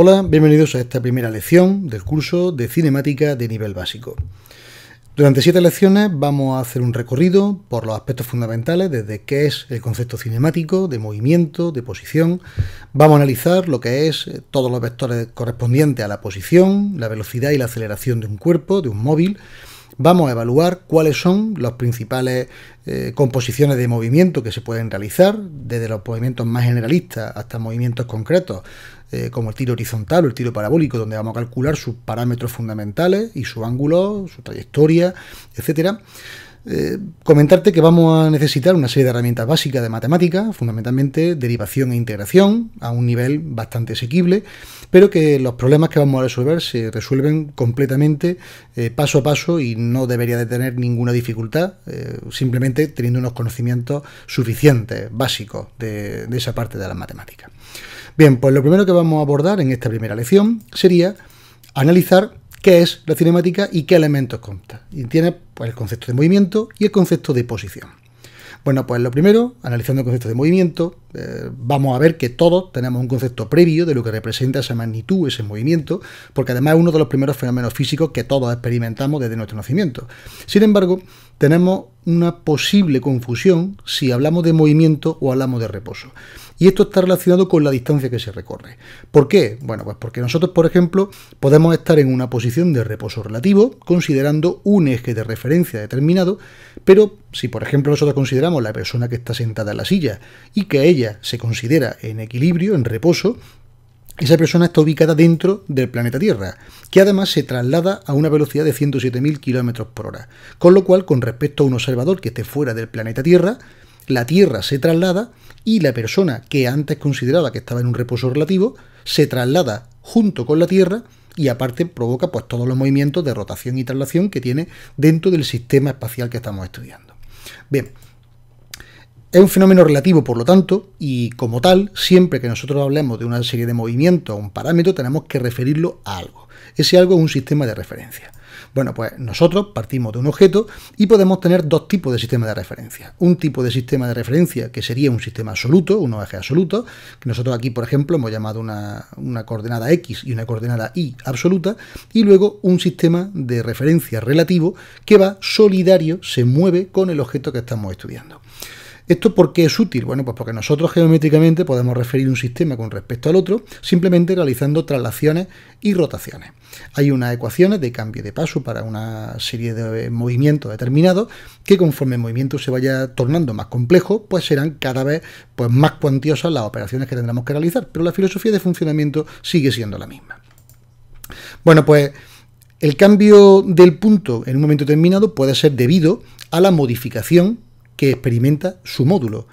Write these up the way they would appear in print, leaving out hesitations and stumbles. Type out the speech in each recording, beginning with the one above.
Hola, bienvenidos a esta primera lección del curso de cinemática de nivel básico. Durante 7 lecciones vamos a hacer un recorrido por los aspectos fundamentales desde qué es el concepto cinemático, de movimiento, de posición. Vamos a analizar lo que es todos los vectores correspondientes a la posición, la velocidad y la aceleración de un cuerpo, de un móvil. Vamos a evaluar cuáles son las principales composiciones de movimiento que se pueden realizar, desde los movimientos más generalistas hasta movimientos concretos, como el tiro horizontal o el tiro parabólico, donde vamos a calcular sus parámetros fundamentales y su ángulo, su trayectoria, etcétera. Comentarte que vamos a necesitar una serie de herramientas básicas de matemáticas, fundamentalmente derivación e integración, a un nivel bastante asequible, pero que los problemas que vamos a resolver se resuelven completamente paso a paso y no debería de tener ninguna dificultad, simplemente teniendo unos conocimientos suficientes, básicos, de esa parte de las matemáticas. Bien, pues lo primero que vamos a abordar en esta primera lección sería analizar qué es la cinemática y qué elementos consta. Y tiene pues el concepto de movimiento y el concepto de posición. Bueno, pues lo primero, analizando el concepto de movimiento, vamos a ver que todos tenemos un concepto previo de lo que representa esa magnitud, ese movimiento, porque además es uno de los primeros fenómenos físicos que todos experimentamos desde nuestro nacimiento. Sin embargo, tenemos una posible confusión si hablamos de movimiento o hablamos de reposo. Y esto está relacionado con la distancia que se recorre. ¿Por qué? Bueno, pues porque nosotros, por ejemplo, podemos estar en una posición de reposo relativo, considerando un eje de referencia determinado, pero si, por ejemplo, nosotros consideramos la persona que está sentada en la silla y que ella se considera en equilibrio, en reposo, esa persona está ubicada dentro del planeta Tierra, que además se traslada a una velocidad de 107.000 km por hora. Con lo cual, con respecto a un observador que esté fuera del planeta Tierra, la Tierra se traslada y la persona que antes consideraba que estaba en un reposo relativo se traslada junto con la Tierra y aparte provoca pues todos los movimientos de rotación y traslación que tiene dentro del sistema espacial que estamos estudiando. Bien, es un fenómeno relativo, por lo tanto, y como tal, siempre que nosotros hablemos de una serie de movimientos o un parámetro, tenemos que referirlo a algo. Ese algo es un sistema de referencia. Bueno, pues nosotros partimos de un objeto y podemos tener dos tipos de sistemas de referencia. Un tipo de sistema de referencia que sería un sistema absoluto, unos ejes absolutos, que nosotros aquí, por ejemplo, hemos llamado una coordenada X y una coordenada Y absoluta, y luego un sistema de referencia relativo que va solidario, se mueve con el objeto que estamos estudiando. ¿Esto por qué es útil? Bueno, pues porque nosotros geométricamente podemos referir un sistema con respecto al otro simplemente realizando traslaciones y rotaciones. Hay unas ecuaciones de cambio de paso para una serie de movimientos determinados que conforme el movimiento se vaya tornando más complejo, pues serán cada vez pues, más cuantiosas las operaciones que tendremos que realizar, pero la filosofía de funcionamiento sigue siendo la misma. Bueno, pues el cambio del punto en un momento determinado puede ser debido a la modificación que experimenta su módulo.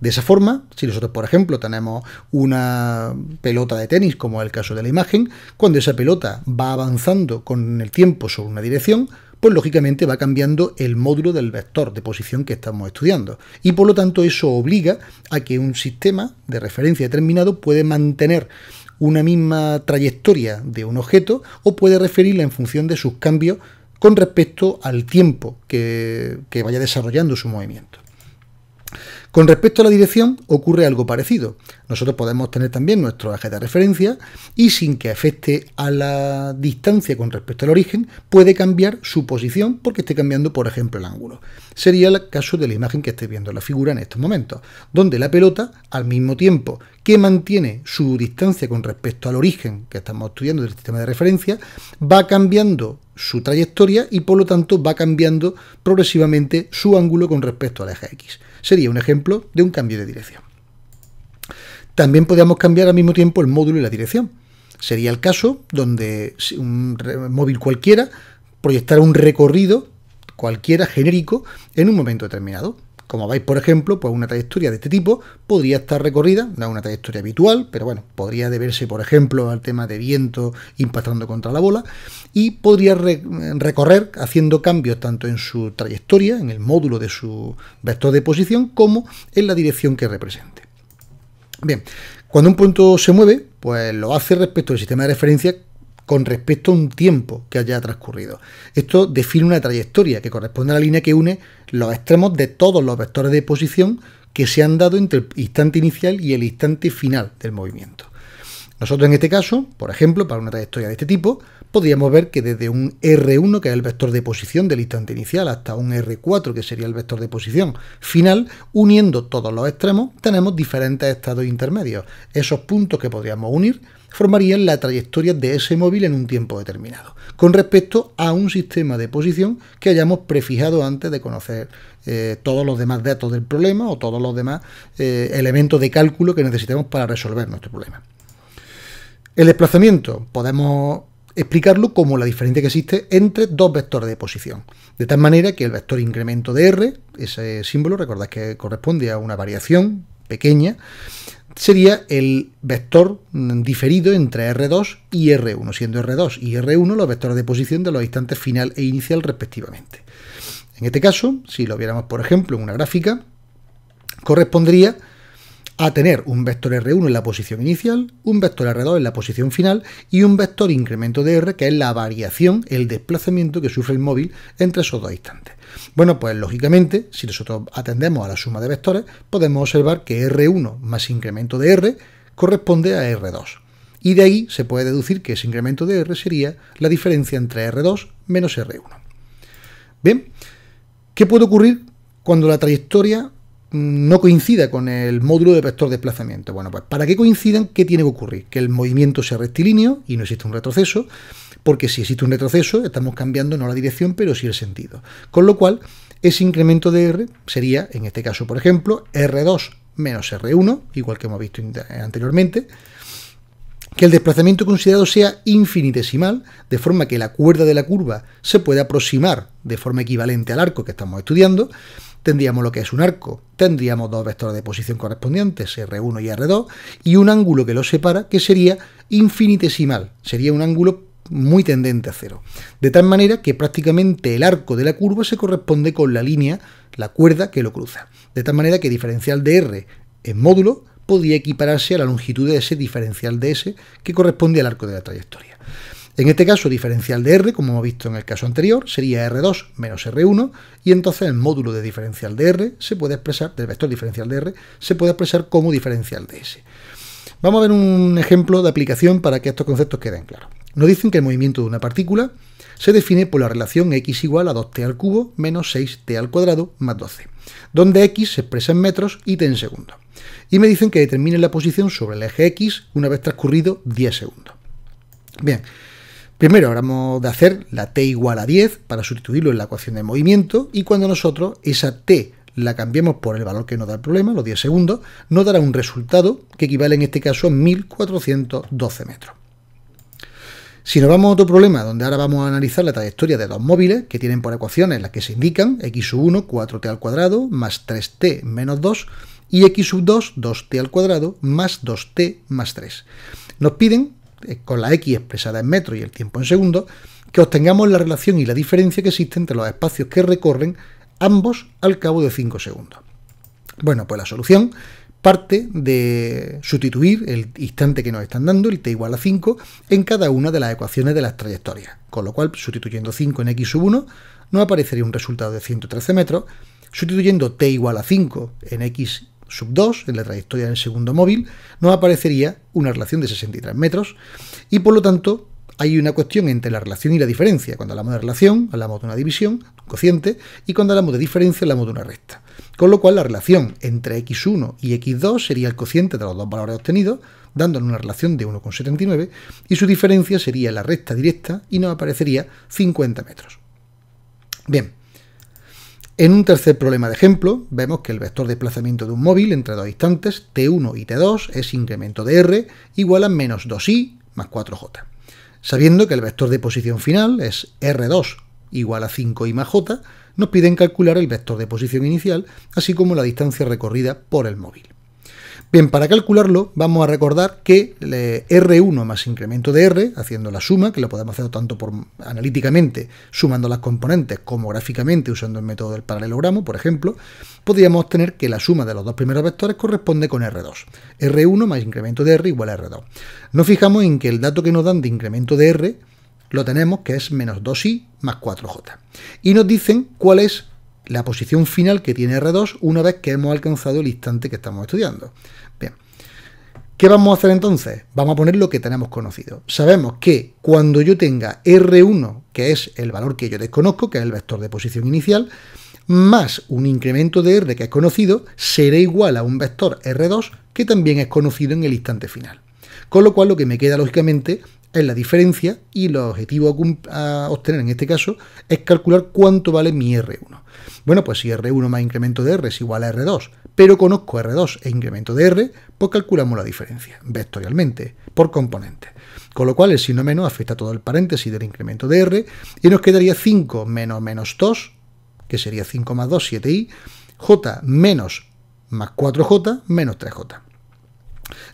De esa forma, si nosotros, por ejemplo, tenemos una pelota de tenis, como es el caso de la imagen, cuando esa pelota va avanzando con el tiempo sobre una dirección, pues lógicamente va cambiando el módulo del vector de posición que estamos estudiando. Y por lo tanto eso obliga a que un sistema de referencia determinado puede mantener una misma trayectoria de un objeto o puede referirla en función de sus cambios con respecto al tiempo que vaya desarrollando su movimiento. Con respecto a la dirección ocurre algo parecido. Nosotros podemos tener también nuestro eje de referencia y sin que afecte a la distancia con respecto al origen, puede cambiar su posición porque esté cambiando, por ejemplo, el ángulo. Sería el caso de la imagen que estáis viendo en la figura en estos momentos, donde la pelota, al mismo tiempo que mantiene su distancia con respecto al origen que estamos estudiando del sistema de referencia, va cambiando su trayectoria y por lo tanto va cambiando progresivamente su ángulo con respecto al eje X. Sería un ejemplo de un cambio de dirección. También podríamos cambiar al mismo tiempo el módulo y la dirección. Sería el caso donde un móvil cualquiera proyectara un recorrido cualquiera genérico en un momento determinado. Como veis, por ejemplo, pues una trayectoria de este tipo podría estar recorrida, no es una trayectoria habitual, pero bueno, podría deberse, por ejemplo, al tema de viento impactando contra la bola, y podría recorrer haciendo cambios tanto en su trayectoria, en el módulo de su vector de posición, como en la dirección que represente. Bien, cuando un punto se mueve, pues lo hace respecto al sistema de referencia con respecto a un tiempo que haya transcurrido. Esto define una trayectoria que corresponde a la línea que une los extremos de todos los vectores de posición que se han dado entre el instante inicial y el instante final del movimiento. Nosotros en este caso, por ejemplo, para una trayectoria de este tipo, podríamos ver que desde un R1, que es el vector de posición del instante inicial, hasta un R4, que sería el vector de posición final, uniendo todos los extremos, tenemos diferentes estados intermedios. Esos puntos que podríamos unir formarían la trayectoria de ese móvil en un tiempo determinado, con respecto a un sistema de posición que hayamos prefijado antes de conocer todos los demás datos del problema o todos los demás elementos de cálculo que necesitemos para resolver nuestro problema. El desplazamiento podemos explicarlo como la diferencia que existe entre dos vectores de posición, de tal manera que el vector incremento de R, ese símbolo, recordad que corresponde a una variación pequeña, sería el vector diferido entre R2 y R1, siendo R2 y R1 los vectores de posición de los instantes final e inicial respectivamente. En este caso, si lo viéramos por ejemplo en una gráfica, correspondería a tener un vector R1 en la posición inicial, un vector R2 en la posición final y un vector incremento de R, que es la variación, el desplazamiento que sufre el móvil entre esos dos instantes. Bueno, pues lógicamente, si nosotros atendemos a la suma de vectores, podemos observar que R1 más incremento de R corresponde a R2. Y de ahí se puede deducir que ese incremento de R sería la diferencia entre R2 menos R1. Bien, ¿qué puede ocurrir cuando la trayectoria no coincida con el módulo de vector de desplazamiento? Bueno, pues para que coincidan, ¿qué tiene que ocurrir? Que el movimiento sea rectilíneo y no existe un retroceso, porque si existe un retroceso estamos cambiando no la dirección, pero sí el sentido. Con lo cual, ese incremento de R sería, en este caso, por ejemplo, R2 menos R1, igual que hemos visto anteriormente, que el desplazamiento considerado sea infinitesimal, de forma que la cuerda de la curva se puede aproximar de forma equivalente al arco que estamos estudiando. Tendríamos lo que es un arco, tendríamos dos vectores de posición correspondientes, R1 y R2, y un ángulo que los separa, que sería infinitesimal, sería un ángulo muy tendente a cero. De tal manera que prácticamente el arco de la curva se corresponde con la línea, la cuerda que lo cruza. De tal manera que diferencial de R en módulo podría equipararse a la longitud de ese diferencial de S, que corresponde al arco de la trayectoria. En este caso, diferencial de R, como hemos visto en el caso anterior, sería R2 menos R1, y entonces el módulo de diferencial de R se puede expresar, del vector diferencial de R, se puede expresar como diferencial de S. Vamos a ver un ejemplo de aplicación para que estos conceptos queden claros. Nos dicen que el movimiento de una partícula se define por la relación x igual a 2t al cubo menos 6t al cuadrado más 12, donde x se expresa en metros y t en segundos. Y me dicen que determine la posición sobre el eje x una vez transcurrido 10 segundos. Bien, primero habremos de hacer la t igual a 10 para sustituirlo en la ecuación de movimiento, y cuando nosotros esa t la cambiemos por el valor que nos da el problema, los 10 segundos, nos dará un resultado que equivale en este caso a 1412 metros. Si nos vamos a otro problema, donde ahora vamos a analizar la trayectoria de dos móviles que tienen por ecuaciones las que se indican x1, 4t al cuadrado, más 3t menos 2, y x2, 2t al cuadrado, más 2t más 3. Nos piden, con la x expresada en metros y el tiempo en segundos, que obtengamos la relación y la diferencia que existe entre los espacios que recorren ambos al cabo de 5 segundos. Bueno, pues la solución parte de sustituir el instante que nos están dando, el t igual a 5, en cada una de las ecuaciones de las trayectorias. Con lo cual, sustituyendo 5 en x1, nos aparecería un resultado de 113 metros. Sustituyendo t igual a 5 en x2, en la trayectoria del segundo móvil, nos aparecería una relación de 63 metros. Y por lo tanto, hay una cuestión entre la relación y la diferencia. Cuando hablamos de relación, hablamos de una división, un cociente, y cuando hablamos de diferencia, hablamos de una recta. Con lo cual, la relación entre x1 y x2 sería el cociente de los dos valores obtenidos, dándonos una relación de 1,79, y su diferencia sería la recta directa y nos aparecería 50 metros. Bien, en un tercer problema de ejemplo, vemos que el vector de desplazamiento de un móvil entre dos instantes, t1 y t2, es incremento de r igual a menos 2i más 4j. Sabiendo que el vector de posición final es R2 igual a 5i más j, nos piden calcular el vector de posición inicial, así como la distancia recorrida por el móvil. Bien, para calcularlo vamos a recordar que R1 más incremento de R, haciendo la suma, que lo podemos hacer tanto analíticamente, sumando las componentes, como gráficamente usando el método del paralelogramo, por ejemplo, podríamos obtener que la suma de los dos primeros vectores corresponde con R2. R1 más incremento de R igual a R2. Nos fijamos en que el dato que nos dan de incremento de R lo tenemos, que es menos 2i más 4j. Y nos dicen cuál es la posición final que tiene R2 una vez que hemos alcanzado el instante que estamos estudiando. Bien, ¿Qué vamos a hacer entonces? Vamos a poner lo que tenemos conocido. Sabemos que cuando yo tenga R1, que es el valor que yo desconozco, que es el vector de posición inicial, más un incremento de R que es conocido, será igual a un vector R2 que también es conocido en el instante final. Con lo cual lo que me queda lógicamente es la diferencia y el objetivo a obtener en este caso es calcular cuánto vale mi R1. Bueno, pues si R1 más incremento de R es igual a R2, pero conozco R2 e incremento de R, pues calculamos la diferencia vectorialmente por componente. Con lo cual el signo menos afecta a todo el paréntesis del incremento de R y nos quedaría 5 menos 2, que sería 5 más 2, 7i, J menos más 4J menos 3J.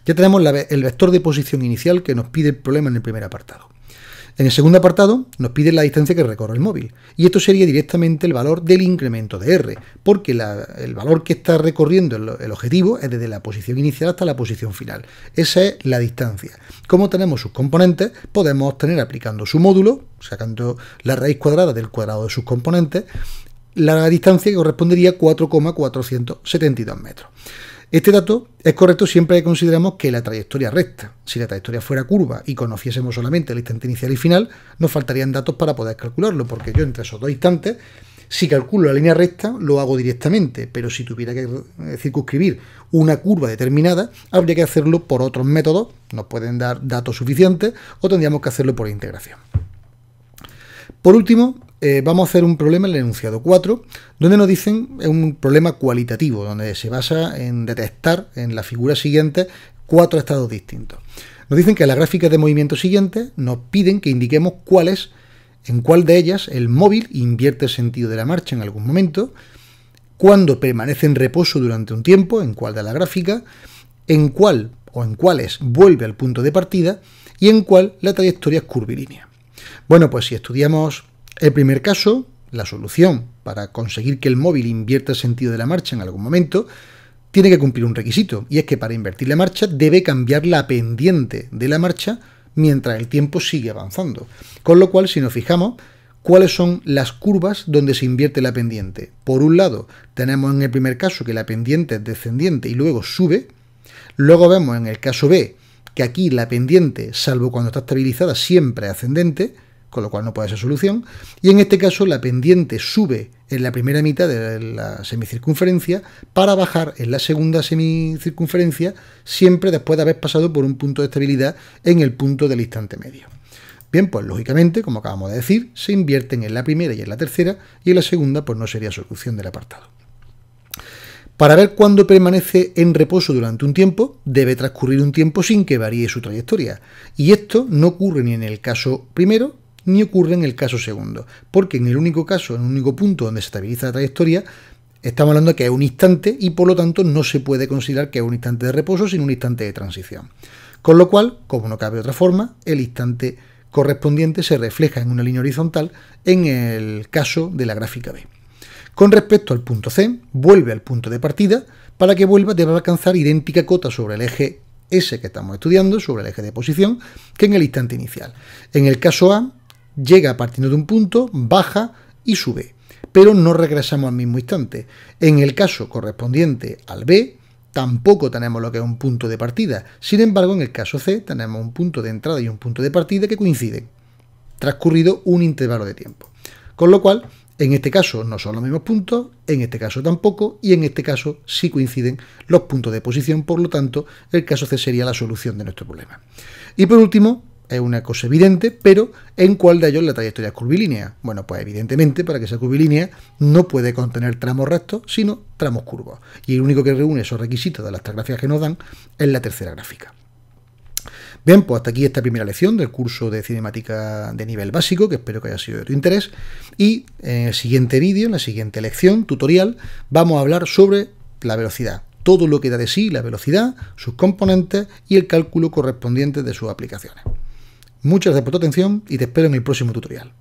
Ya tenemos el vector de posición inicial que nos pide el problema en el primer apartado. En el segundo apartado nos pide la distancia que recorre el móvil, y esto sería directamente el valor del incremento de R, porque el valor que está recorriendo el objetivo es desde la posición inicial hasta la posición final. Esa es la distancia. Como tenemos sus componentes, podemos obtener aplicando su módulo, sacando la raíz cuadrada del cuadrado de sus componentes, la distancia que correspondería a 4,472 metros. Este dato es correcto siempre que consideramos que la trayectoria es recta. Si la trayectoria fuera curva y conociésemos solamente el instante inicial y final, nos faltarían datos para poder calcularlo, porque yo entre esos dos instantes, si calculo la línea recta, lo hago directamente, pero si tuviera que circunscribir una curva determinada, habría que hacerlo por otros métodos, nos pueden dar datos suficientes, o tendríamos que hacerlo por integración. Por último, vamos a hacer un problema en el enunciado 4, donde nos dicen, es un problema cualitativo, donde se basa en detectar en la figura siguiente 4 estados distintos. Nos dicen que en la gráfica de movimiento siguiente nos piden que indiquemos en cuál de ellas el móvil invierte el sentido de la marcha en algún momento, cuándo permanece en reposo durante un tiempo, en cuál de la gráfica, en cuál o en cuáles vuelve al punto de partida y en cuál la trayectoria es curvilínea. Bueno, pues si estudiamos el primer caso, la solución para conseguir que el móvil invierta el sentido de la marcha en algún momento, tiene que cumplir un requisito, y es que para invertir la marcha debe cambiar la pendiente de la marcha mientras el tiempo sigue avanzando. Con lo cual, si nos fijamos, ¿cuáles son las curvas donde se invierte la pendiente? Por un lado, tenemos en el primer caso que la pendiente es descendiente y luego sube. Luego vemos en el caso B que aquí la pendiente, salvo cuando está estabilizada, siempre es ascendente, con lo cual no puede ser solución, y en este caso la pendiente sube en la primera mitad de la semicircunferencia para bajar en la segunda semicircunferencia, siempre después de haber pasado por un punto de estabilidad en el punto del instante medio. Bien, pues lógicamente, como acabamos de decir, se invierten en la primera y en la tercera, y en la segunda pues no sería solución del apartado. Para ver cuándo permanece en reposo durante un tiempo, debe transcurrir un tiempo sin que varíe su trayectoria, y esto no ocurre ni en el caso primero, ni ocurre en el caso segundo, porque en el único caso, en el único punto donde se estabiliza la trayectoria, estamos hablando de que es un instante y por lo tanto no se puede considerar que es un instante de reposo, sino un instante de transición. Con lo cual, como no cabe de otra forma, el instante correspondiente se refleja en una línea horizontal en el caso de la gráfica B. Con respecto al punto C, vuelve al punto de partida, para que vuelva debe alcanzar idéntica cota sobre el eje S que estamos estudiando, sobre el eje de posición, que en el instante inicial. En el caso A, llega partiendo de un punto, baja y sube, pero no regresamos al mismo instante. En el caso correspondiente al B, tampoco tenemos lo que es un punto de partida. Sin embargo, en el caso C tenemos un punto de entrada y un punto de partida que coinciden, transcurrido un intervalo de tiempo. Con lo cual, en este caso no son los mismos puntos, en este caso tampoco, y en este caso sí coinciden los puntos de posición, por lo tanto, el caso C sería la solución de nuestro problema. Y por último, es una cosa evidente, pero ¿en cuál de ellos la trayectoria es curvilínea? Bueno, pues evidentemente, para que sea curvilínea, no puede contener tramos rectos, sino tramos curvos. Y el único que reúne esos requisitos de las tres gráficas que nos dan es la tercera gráfica. Bien, pues hasta aquí esta primera lección del curso de cinemática de nivel básico, que espero que haya sido de tu interés. Y en el siguiente vídeo, en la siguiente lección, tutorial, vamos a hablar sobre la velocidad. Todo lo que da de sí la velocidad, sus componentes y el cálculo correspondiente de sus aplicaciones. Muchas gracias por tu atención y te espero en el próximo tutorial.